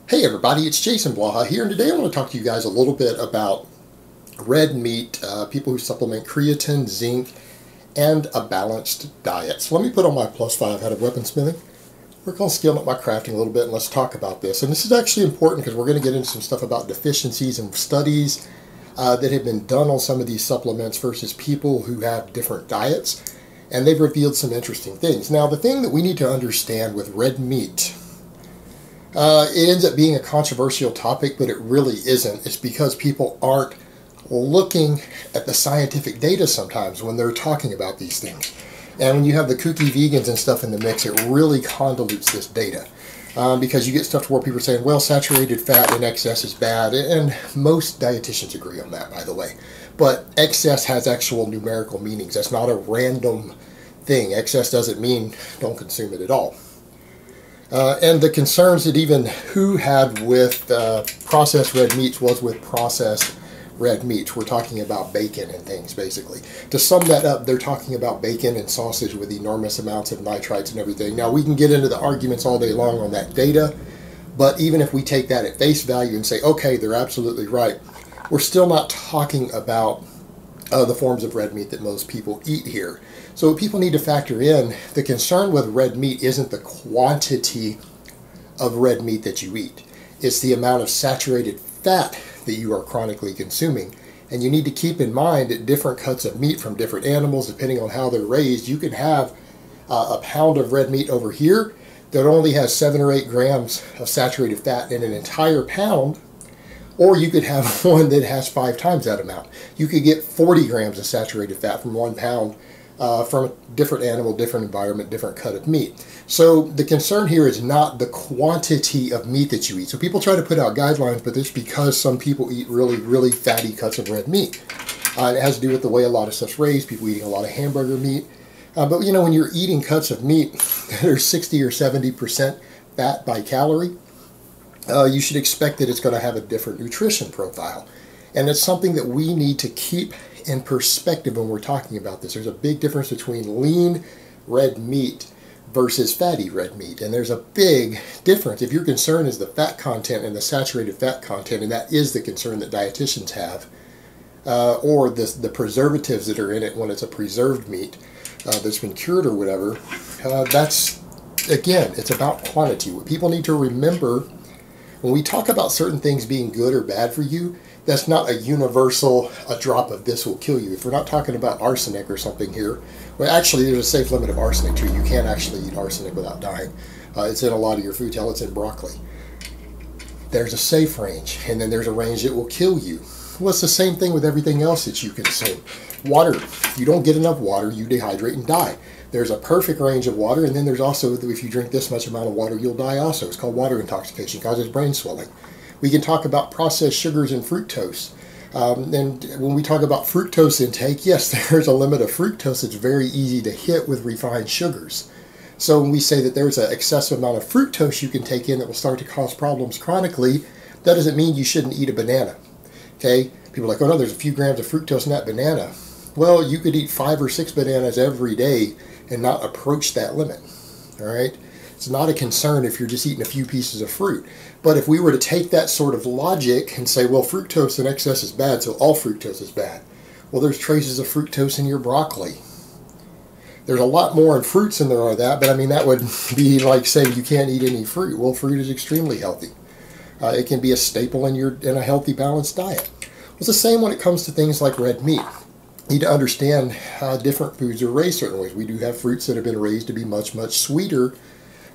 Hey everybody, it's Jason Blaha here, and today I want to talk to you guys a little bit about red meat, people who supplement creatine, zinc, and a balanced diet. So let me put on my +5 head of weaponsmithing. We're going to scale up my crafting a little bit and let's talk about this. And this is actually important because we're going to get into some stuff about deficiencies and studies that have been done on some of these supplements versus people who have different diets. And they've revealed some interesting things. Now, the thing that we need to understand with red meat, it ends up being a controversial topic, but it really isn't. It's because people aren't looking at the scientific data sometimes when they're talking about these things. And when you have the kooky vegans and stuff in the mix, it really convolutes this data. Because you get stuff to where people are saying, well, saturated fat in excess is bad. And most dietitians agree on that, by the way. But excess has actual numerical meanings. That's not a random thing. Excess doesn't mean don't consume it at all. And the concerns that even WHO had with processed red meats was with processed red meats. We're talking about bacon and things, basically. To sum that up, they're talking about bacon and sausage with enormous amounts of nitrites and everything. Now, we can get into the arguments all day long on that data, but even if we take that at face value and say, okay, they're absolutely right, we're still not talking about the forms of red meat that most people eat here. So what people need to factor in, the concern with red meat isn't the quantity of red meat that you eat. It's the amount of saturated fat that you are chronically consuming. And you need to keep in mind that different cuts of meat from different animals, depending on how they're raised, you can have a pound of red meat over here that only has 7 or 8 grams of saturated fat in an entire pound. Or you could have one that has 5 times that amount. You could get 40 grams of saturated fat from 1 pound from a different animal, different environment, different cut of meat. So the concern here is not the quantity of meat that you eat. So people try to put out guidelines, but it's because some people eat really, really fatty cuts of red meat. It has to do with the way a lot of stuff's raised, people eating a lot of hamburger meat. But you know, when you're eating cuts of meat that are 60 or 70% fat by calorie, you should expect that it's going to have a different nutrition profile. And it's something that we need to keep in perspective when we're talking about this. There's a big difference between lean red meat versus fatty red meat. And there's a big difference. If your concern is the fat content and the saturated fat content, and that is the concern that dietitians have, or the preservatives that are in it when it's a preserved meat that's been cured or whatever, that's, again, it's about quantity. What people need to remember when we talk about certain things being good or bad for you, that's not a universal, a drop of this will kill you. If we're not talking about arsenic or something here, well, actually, there's a safe limit of arsenic too. You can't actually eat arsenic without dying. It's in a lot of your food. Hell, it's in broccoli. There's a safe range, and then there's a range that will kill you. Well, it's the same thing with everything else that you consume. Water. If you don't get enough water, you dehydrate and die. There's a perfect range of water, and then there's also, if you drink this much amount of water, you'll die also. It's called water intoxication. It causes brain swelling. We can talk about processed sugars and fructose. And when we talk about fructose intake, yes, there's a limit of fructose that's very easy to hit with refined sugars. So when we say that there's an excessive amount of fructose you can take in that will start to cause problems chronically, that doesn't mean you shouldn't eat a banana. Okay? People are like, oh no, there's a few grams of fructose in that banana. Well, you could eat 5 or 6 bananas every day and not approach that limit. All right? It's not a concern if you're just eating a few pieces of fruit. But if we were to take that sort of logic and say, well, fructose in excess is bad, so all fructose is bad. Well, there's traces of fructose in your broccoli. There's a lot more in fruits than there are that, but I mean, that would be like saying you can't eat any fruit. Well, fruit is extremely healthy. It can be a staple in a healthy, balanced diet. It's the same when it comes to things like red meat. You need to understand how different foods are raised certain ways. We do have fruits that have been raised to be much, much sweeter,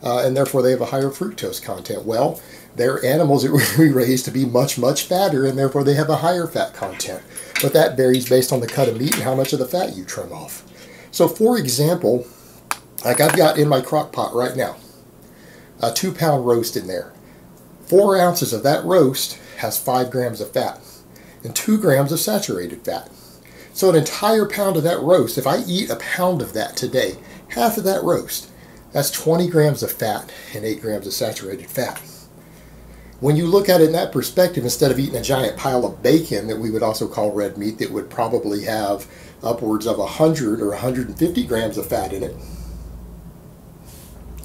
and therefore they have a higher fructose content. Well, they're animals that were raised to be much, much fatter, and therefore they have a higher fat content. But that varies based on the cut of meat and how much of the fat you trim off. So for example, like I've got in my crock pot right now, a 2-pound roast in there. 4 ounces of that roast has 5 grams of fat and 2 grams of saturated fat. So an entire pound of that roast, if I eat a pound of that today, half of that roast, that's 20 grams of fat and 8 grams of saturated fat. When you look at it in that perspective, instead of eating a giant pile of bacon that we would also call red meat that would probably have upwards of 100 or 150 grams of fat in it,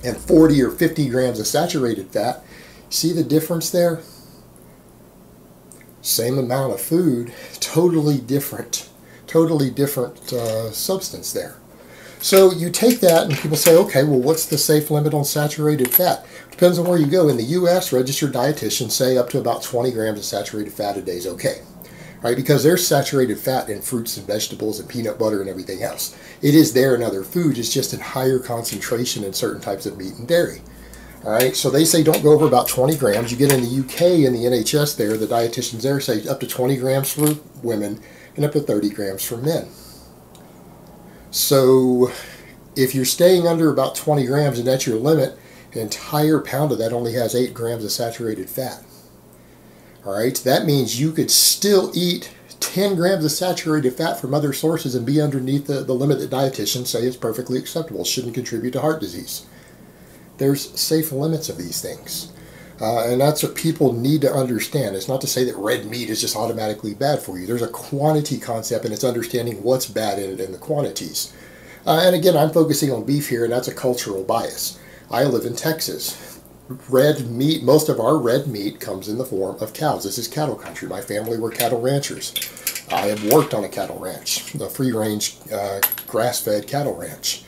and 40 or 50 grams of saturated fat, See the difference there? Same amount of food, totally different substance there. So you take that and people say, okay, well, what's the safe limit on saturated fat? Depends on where you go. In the U.S., registered dietitians say up to about 20 grams of saturated fat a day is okay. Right? Because there's saturated fat in fruits and vegetables and peanut butter and everything else. It is there in other foods. It's just in higher concentration in certain types of meat and dairy. All right, so they say don't go over about 20 grams. You get in the UK and the NHS there, the dietitians there say up to 20 grams for women and up to 30 grams for men. So if you're staying under about 20 grams and that's your limit, an entire pound of that only has 8 grams of saturated fat. All right, that means you could still eat 10 grams of saturated fat from other sources and be underneath the limit that dietitians say is perfectly acceptable, shouldn't contribute to heart disease. There's safe limits of these things. And that's what people need to understand. It's not to say that red meat is just automatically bad for you. There's a quantity concept, and it's understanding what's bad in it and the quantities. And again, I'm focusing on beef here, and that's a cultural bias. I live in Texas. Red meat, most of our red meat comes in the form of cows. This is cattle country. My family were cattle ranchers. I have worked on a cattle ranch, a free-range grass-fed cattle ranch.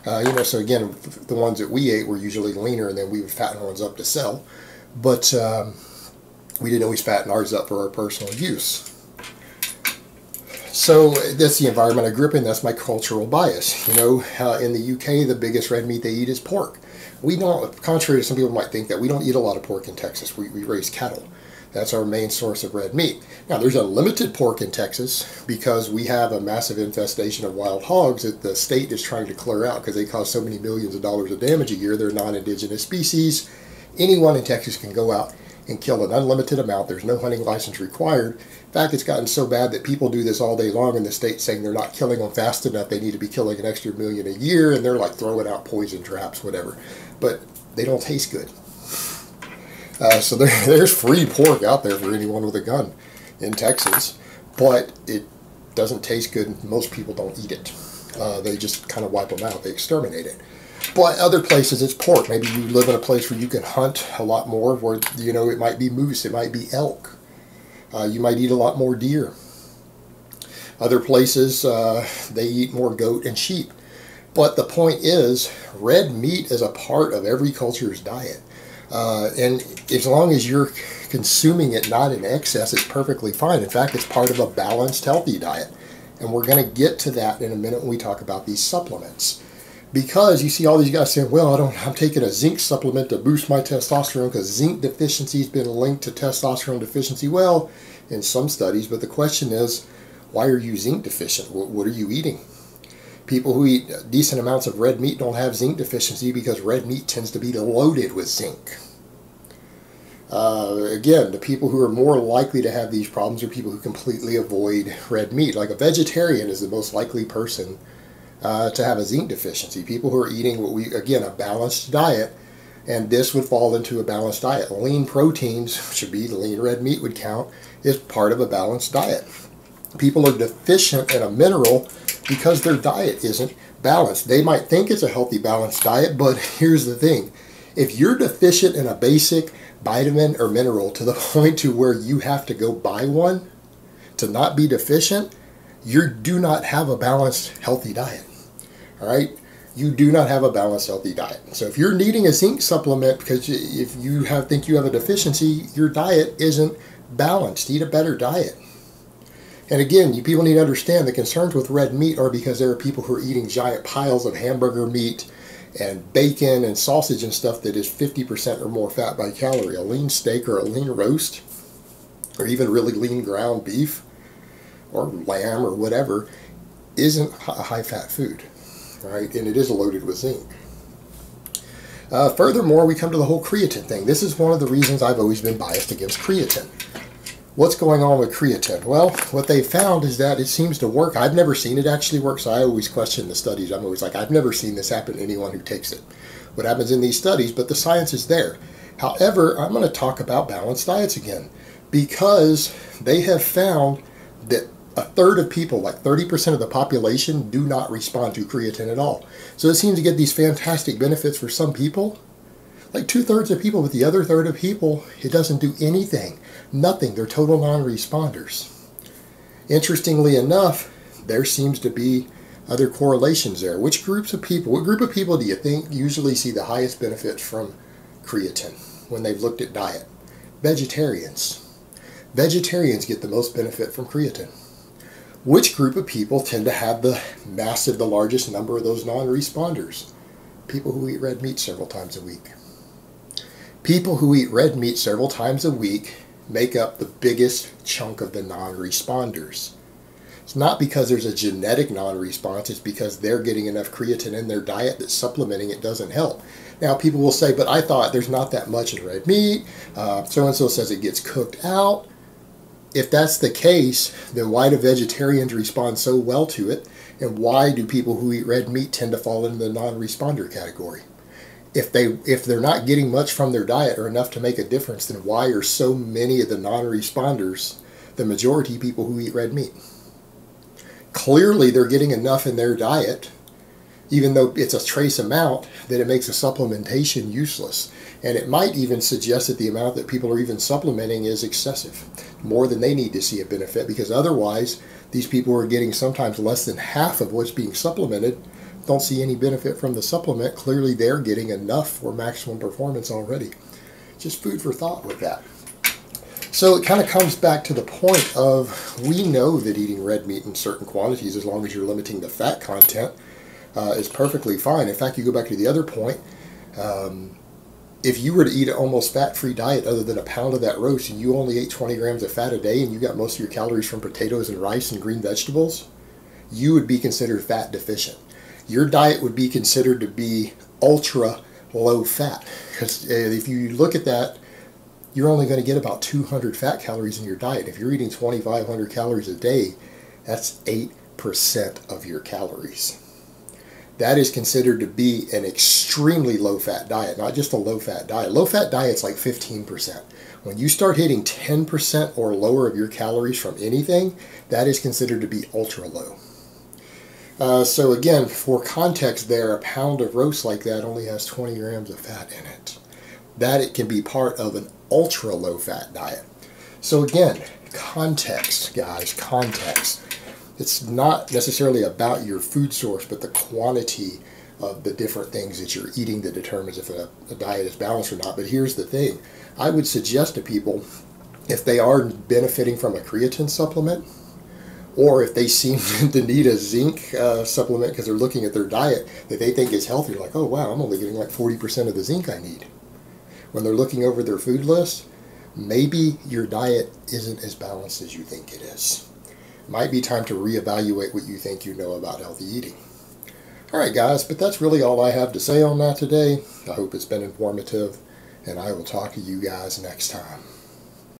So again, the ones that we ate were usually leaner, and then we would fatten ones up to sell. But we didn't always fatten ours up for our personal use. So that's the environment I grew up in. That's my cultural bias. In the UK, the biggest red meat they eat is pork. We don't, contrary to some people might think, that we don't eat a lot of pork in Texas. We raise cattle. That's our main source of red meat. Now, there's unlimited pork in Texas because we have a massive infestation of wild hogs that the state is trying to clear out because they cause so many millions of dollars of damage a year. They're non-indigenous species. Anyone in Texas can go out and kill an unlimited amount. There's no hunting license required. In fact, it's gotten so bad that people do this all day long, and the state's saying they're not killing them fast enough. They need to be killing an extra million a year, and they're like throwing out poison traps, whatever. But they don't taste good. So there's free pork out there for anyone with a gun in Texas, but it doesn't taste good, and most people don't eat it. They just kind of wipe them out. They exterminate it. But other places it's pork. Maybe you live in a place where you can hunt a lot more, where, it might be moose, it might be elk. You might eat a lot more deer. Other places, they eat more goat and sheep. But the point is, red meat is a part of every culture's diet. And as long as you're consuming it not in excess, it's perfectly fine. In fact, it's part of a balanced, healthy diet. And we're going to get to that in a minute when we talk about these supplements. Because you see all these guys saying, well, I'm taking a zinc supplement to boost my testosterone because zinc deficiency has been linked to testosterone deficiency. Well, in some studies, but the question is, why are you zinc deficient? What are you eating? People who eat decent amounts of red meat don't have zinc deficiency because red meat tends to be loaded with zinc. Again, the people who are more likely to have these problems are people who completely avoid red meat. Like a vegetarian is the most likely person to have a zinc deficiency. People who are eating a balanced diet, and this would fall into a balanced diet. Lean proteins, should be lean red meat would count, is part of a balanced diet. People are deficient in a mineral because their diet isn't balanced. They might think it's a healthy, balanced diet, but here's the thing. If you're deficient in a basic vitamin or mineral to the point to where you have to go buy one to not be deficient, you do not have a balanced, healthy diet. All right? You do not have a balanced, healthy diet. So if you're needing a zinc supplement because if you think you have a deficiency, your diet isn't balanced. Eat a better diet. And again, you people need to understand the concerns with red meat are because there are people who are eating giant piles of hamburger meat and bacon and sausage and stuff that is 50% or more fat by calorie. A lean steak or a lean roast, or even really lean ground beef or lamb or whatever, isn't a high-fat food, right? And it is loaded with zinc. Furthermore, we come to the whole creatine thing. This is one of the reasons I've always been biased against creatine. What's going on with creatine? Well, what they found is that it seems to work. I've never seen it actually work, so I always question the studies. I'm always like, I've never seen this happen to anyone who takes it. What happens in these studies, but the science is there. However, I'm going to talk about balanced diets again, because they have found that a third of people, like 30% of the population, do not respond to creatine at all. So it seems to get these fantastic benefits for some people. like 2/3 of people, but the other third of people, it doesn't do anything. Nothing. They're total non-responders. Interestingly enough, there seems to be other correlations there. What group of people do you think usually see the highest benefits from creatine when they've looked at diet? Vegetarians. Vegetarians get the most benefit from creatine. Which group of people tend to have the largest number of those non-responders? People who eat red meat several times a week. People who eat red meat several times a week make up the biggest chunk of the non-responders. It's not because there's a genetic non-response, it's because they're getting enough creatine in their diet that supplementing it doesn't help. Now people will say, but I thought there's not that much in red meat, so-and-so says it gets cooked out. If that's the case, then why do vegetarians respond so well to it, and why do people who eat red meat tend to fall into the non-responder category? If they're not getting much from their diet or enough to make a difference, then why are so many of the non-responders the majority people who eat red meat? Clearly they're getting enough in their diet, even though it's a trace amount, that it makes a supplementation useless. And it might even suggest that the amount that people are even supplementing is excessive, more than they need to see a benefit, because otherwise these people are getting sometimes less than half of what's being supplemented, don't see any benefit from the supplement. Clearly they're getting enough for maximum performance already. Just food for thought with that. So it kind of comes back to the point of, we know that eating red meat in certain quantities, as long as you're limiting the fat content, is perfectly fine. In fact, you go back to the other point, if you were to eat an almost fat-free diet other than a pound of that roast, and you only ate 20 grams of fat a day, and you got most of your calories from potatoes and rice and green vegetables, you would be considered fat deficient. Your diet would be considered to be ultra low fat. Because if you look at that, you're only going to get about 200 fat calories in your diet. If you're eating 2,500 calories a day, that's 8% of your calories. That is considered to be an extremely low-fat diet, not just a low-fat diet. Low-fat diet's like 15%. When you start hitting 10% or lower of your calories from anything, that is considered to be ultra-low. So again, for context there, a pound of roast like that only has 20 grams of fat in it. That it can be part of an ultra-low-fat diet. So again, context, guys, context. It's not necessarily about your food source, but the quantity of the different things that you're eating that determines if a diet is balanced or not. But here's the thing. I would suggest to people, if they are benefiting from a creatine supplement, or if they seem to need a zinc supplement because they're looking at their diet that they think is healthy, like, oh wow, I'm only getting like 40% of the zinc I need. When they're looking over their food list, maybe your diet isn't as balanced as you think it is. Might be time to reevaluate what you think you know about healthy eating. Alright guys, but that's really all I have to say on that today. I hope it's been informative, and I will talk to you guys next time.